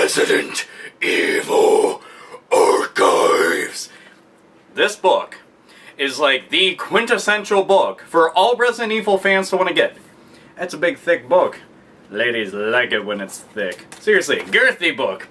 Resident Evil Archives. This book is like the quintessential book for all Resident Evil fans to want to get. That's a big, thick book. Ladies like it when it's thick. Seriously, girthy book.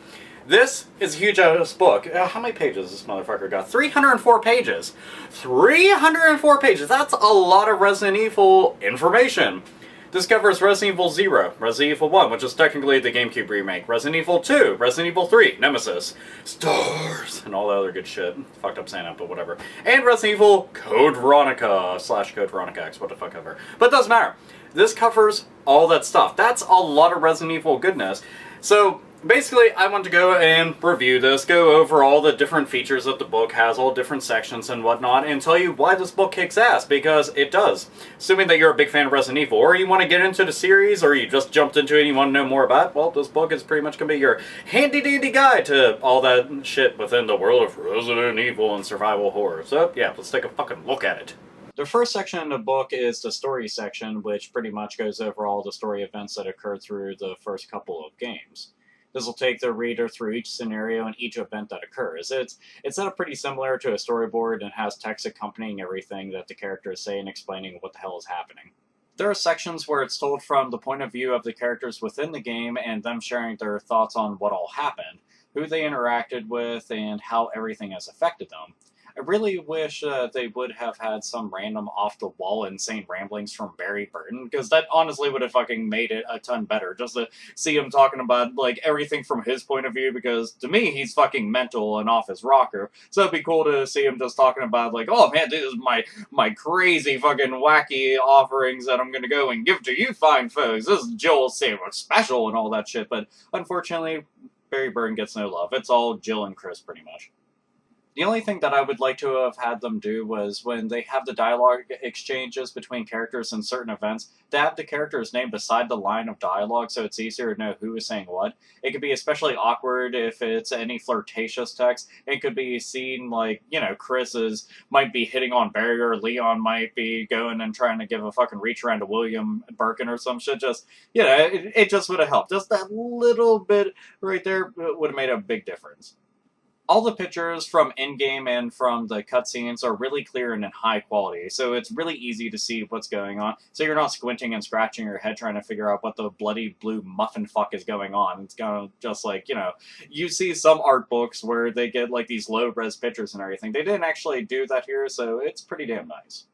This is a huge-ass book. How many pages this motherfucker got? 304 pages. 304 pages! That's a lot of Resident Evil information. This covers Resident Evil 0, Resident Evil 1, which is technically the Gamecube remake, Resident Evil 2, Resident Evil 3, Nemesis, Stars, and all the other good shit. Fucked up saying that, but whatever. And Resident Evil Code Veronica, / Code Veronica X, what the fuck ever. But it doesn't matter. This covers all that stuff. That's a lot of Resident Evil goodness. So, basically, I want to go and review this, go over all the different features that the book has, all different sections and whatnot, and tell you why this book kicks ass, because it does. Assuming that you're a big fan of Resident Evil, or you want to get into the series, or you just jumped into it and you want to know more about it, well, this book is pretty much going to be your handy-dandy guide to all that shit within the world of Resident Evil and survival horror. So, yeah, let's take a fucking look at it. The first section of the book is the story section, which pretty much goes over all the story events that occurred through the first couple of games. This will take the reader through each scenario and each event that occurs. It's set up pretty similar to a storyboard and has text accompanying everything that the characters say and explaining what the hell is happening. There are sections where it's told from the point of view of the characters within the game and them sharing their thoughts on what all happened, who they interacted with, and how everything has affected them. I really wish they would have had some random off-the-wall insane ramblings from Barry Burton, because that honestly would have fucking made it a ton better, just to see him talking about, like, everything from his point of view, because to me, he's fucking mental and off his rocker, so it'd be cool to see him just talking about, like, oh man, this is my crazy fucking wacky offerings that I'm gonna go and give to you fine folks, this is Joel's Saber special and all that shit, but unfortunately, Barry Burton gets no love. It's all Jill and Chris, pretty much. The only thing that I would like to have had them do was when they have the dialogue exchanges between characters in certain events, to have the character's name beside the line of dialogue so it's easier to know who is saying what. It could be especially awkward if it's any flirtatious text. It could be seen like, you know, might be hitting on Barry, or Leon might be going and trying to give a fucking reach around to William Birkin or some shit. Just, you know, it just would have helped. Just that little bit right there would have made a big difference. All the pictures from in-game and from the cutscenes are really clear and in high quality, so it's really easy to see what's going on, so you're not squinting and scratching your head trying to figure out what the bloody blue muffin fuck is going on. It's kind of just like, you know, you see some art books where they get like these low-res pictures and everything. They didn't actually do that here, so it's pretty damn nice.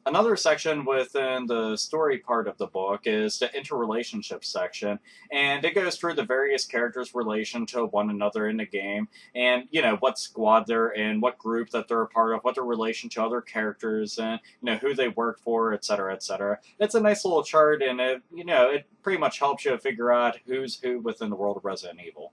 Another section within the story part of the book is the interrelationship section, and it goes through the various characters' relation to one another in the game, and, you know, what squad they're in, what group that they're a part of, what their relation to other characters, and, you know, who they work for, etc., etc. It's a nice little chart, and it, you know, it pretty much helps you figure out who's who within the world of Resident Evil.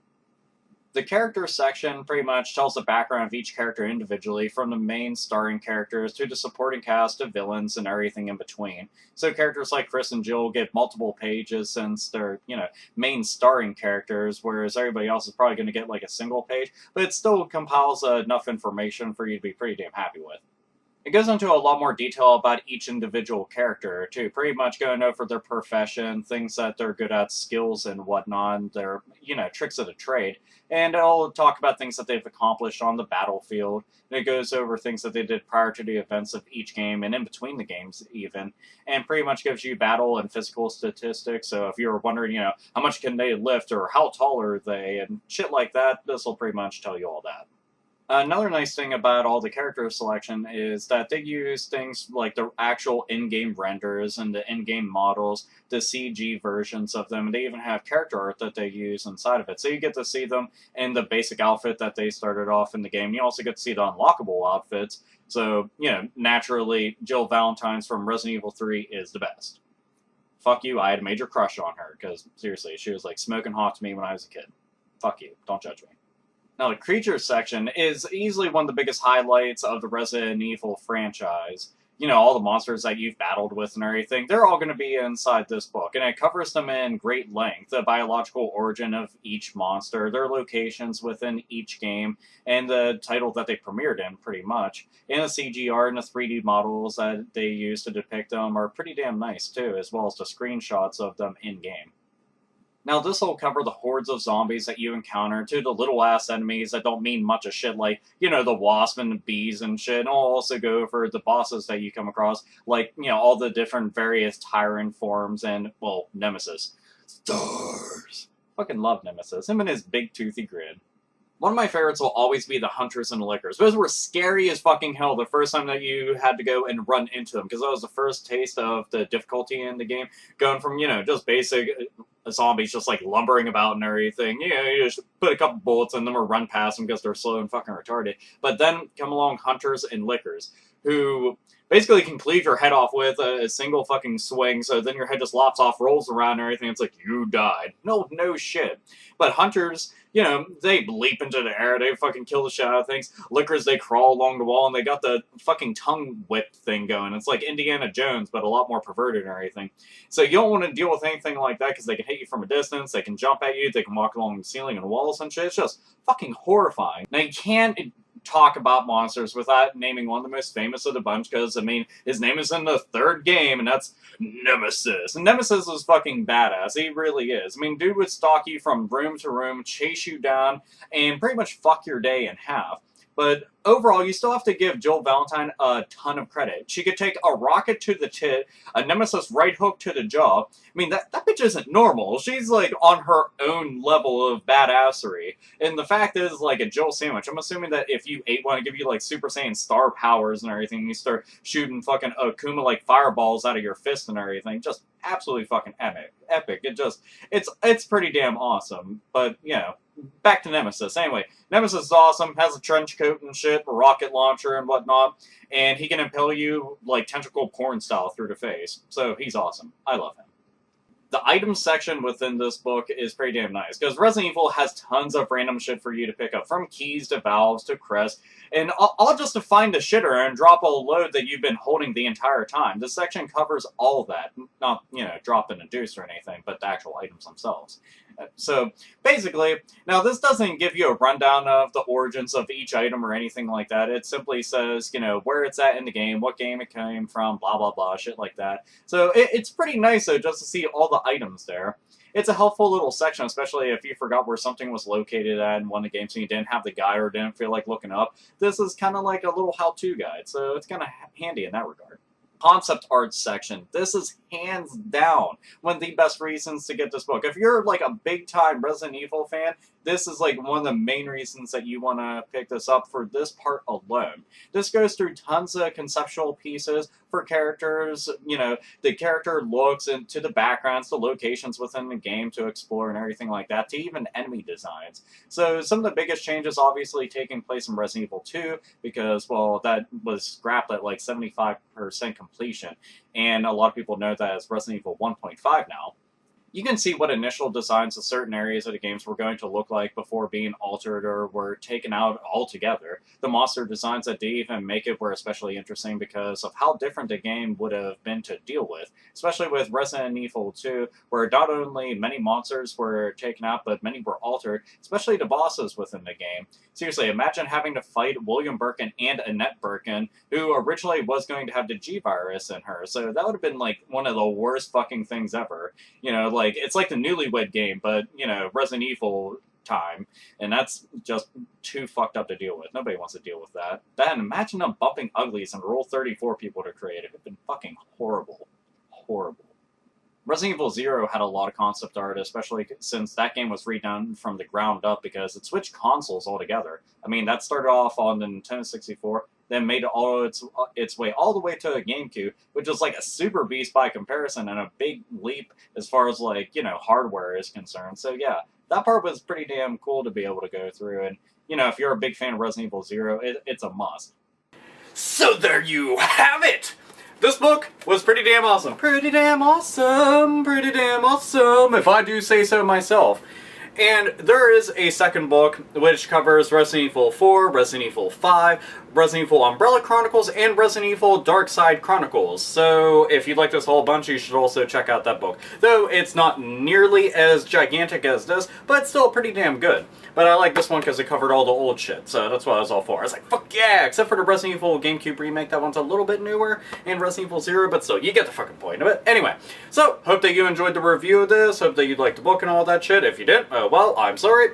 The character section pretty much tells the background of each character individually, from the main starring characters to the supporting cast of villains and everything in between. So characters like Chris and Jill get multiple pages since they're, you know, main starring characters, whereas everybody else is probably going to get like a single page, but it still compiles enough information for you to be pretty damn happy with. It goes into a lot more detail about each individual character, too, pretty much going over their profession, things that they're good at, skills and whatnot, their, you know, tricks of the trade. And it'll talk about things that they've accomplished on the battlefield. And it goes over things that they did prior to the events of each game, and in between the games, even. And pretty much gives you battle and physical statistics, so if you're wondering, you know, how much can they lift, or how tall are they, and shit like that, this will pretty much tell you all that. Another nice thing about all the character selection is that they use things like the actual in-game renders and the in-game models, the CG versions of them, and they even have character art that they use inside of it. So you get to see them in the basic outfit that they started off in the game. You also get to see the unlockable outfits. So, you know, naturally, Jill Valentine's from Resident Evil 3 is the best. Fuck you, I had a major crush on her, because seriously, she was like smoking hot to me when I was a kid. Fuck you, don't judge me. Now, the creatures section is easily one of the biggest highlights of the Resident Evil franchise. You know, all the monsters that you've battled with and everything, they're all going to be inside this book, and it covers them in great length. The biological origin of each monster, their locations within each game, and the title that they premiered in, pretty much. And the CG art and the 3D models that they use to depict them are pretty damn nice, too, as well as the screenshots of them in-game. Now, this will cover the hordes of zombies that you encounter, to the little-ass enemies that don't mean much of shit, like, you know, the wasp and the bees and shit. And I'll also go over the bosses that you come across, like, you know, all the different various tyrant forms and, well, Nemesis. Stars! Fucking love Nemesis. Him and his big toothy grin. One of my favorites will always be the hunters and the lickers. Those were scary as fucking hell the first time that you had to go and run into them, because that was the first taste of the difficulty in the game, going from, you know, just basic zombies just like lumbering about and everything. You know, you just put a couple bullets in them or run past them because they're slow and fucking retarded. But then come along hunters and lickers, who basically can cleave your head off with a single fucking swing, so then your head just lops off, rolls around and everything. It's like, you died. No shit. But hunters, you know, they leap into the air, they fucking kill the shit out of things. Lickers, they crawl along the wall, and they got the fucking tongue whip thing going. It's like Indiana Jones, but a lot more perverted and everything. So you don't want to deal with anything like that, because they can hit you from a distance, they can jump at you, they can walk along the ceiling and walls and shit. It's just fucking horrifying. Now, you can't talk about monsters without naming one of the most famous of the bunch, because, I mean, his name is in the third game, and that's Nemesis. And Nemesis is fucking badass. He really is. I mean, dude would stalk you from room to room, chase you down, and pretty much fuck your day in half. But overall, you still have to give Jill Valentine a ton of credit. She could take a rocket to the tit, a Nemesis right hook to the jaw. I mean, that bitch isn't normal. She's, like, on her own level of badassery. And the fact is, like, a Jill sandwich, I'm assuming that if you ate one, it'd give you, like, Super Saiyan star powers and everything. You start shooting fucking Akuma, like, fireballs out of your fist and everything. Just absolutely fucking epic. It's pretty damn awesome. But, you know, back to Nemesis. Anyway, Nemesis is awesome, has a trench coat and shit, a rocket launcher and whatnot, and he can impale you, like, tentacle porn style through the face. So he's awesome. I love him. The items section within this book is pretty damn nice, because Resident Evil has tons of random shit for you to pick up, from keys to valves to crests, and all just to find a shitter and drop a load that you've been holding the entire time. This section covers all of that. Not, you know, drop in a deuce or anything, but the actual items themselves. So, basically, now this doesn't give you a rundown of the origins of each item or anything like that. It simply says, you know, where it's at in the game, what game it came from, blah, blah, blah, shit like that. So, it's pretty nice, though, just to see all the items there. It's a helpful little section, especially if you forgot where something was located at in one of the games and you didn't have the guide or didn't feel like looking up. This is kind of like a little how-to guide, so it's kind of handy in that regard. Concept art section. This is hands down one of the best reasons to get this book. If you're like a big time Resident Evil fan, this is like one of the main reasons that you want to pick this up for this part alone. This goes through tons of conceptual pieces for characters, you know, the character looks into the backgrounds, the locations within the game to explore and everything like that, to even enemy designs. So some of the biggest changes obviously taking place in Resident Evil 2 because, well, that was scrapped at like 75% completion, and a lot of people know that as Resident Evil 1.5 now. You can see what initial designs of certain areas of the games were going to look like before being altered or were taken out altogether. The monster designs that did even make it were especially interesting because of how different the game would have been to deal with, especially with Resident Evil 2, where not only many monsters were taken out, but many were altered, especially the bosses within the game. Seriously, imagine having to fight William Birkin and Annette Birkin, who originally was going to have the G-Virus in her, so that would have been like one of the worst fucking things ever. You know, like, it's like the Newlywed Game, but, you know, Resident Evil time, and that's just too fucked up to deal with. Nobody wants to deal with that. Then imagine them bumping uglies and Rule 34 people to create it. It would have been fucking horrible. Horrible. Resident Evil 0 had a lot of concept art, especially since that game was redone from the ground up because it switched consoles altogether. I mean, that started off on the Nintendo 64, then made all its way all the way to a Gamecube, which is like a super beast by comparison and a big leap as far as, like, you know, hardware is concerned. So yeah, that part was pretty damn cool to be able to go through, and, you know, if you're a big fan of Resident Evil 0, it's a must. So there you have it! This book was pretty damn awesome. Pretty damn awesome, pretty damn awesome, if I do say so myself. And there is a second book which covers Resident Evil 4, Resident Evil 5, Resident Evil Umbrella Chronicles, and Resident Evil Dark Side Chronicles. So if you like this whole bunch, you should also check out that book. Though it's not nearly as gigantic as this, but it's still pretty damn good. But I like this one because it covered all the old shit, so that's what I was all for. I was like, fuck yeah! Except for the Resident Evil GameCube remake, that one's a little bit newer, and Resident Evil 0, but still, you get the fucking point of it. Anyway, so, hope that you enjoyed the review of this, hope that you'd like the book and all that shit. If you didn't, well, I'm sorry.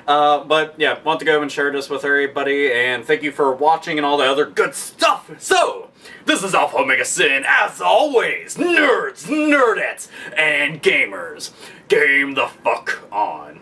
But yeah, want to go and share this with everybody, and thank you for watching and all the other good stuff. So, this is Alpha Omega Sin, as always, nerds, nerdettes, and gamers. Game the fuck on.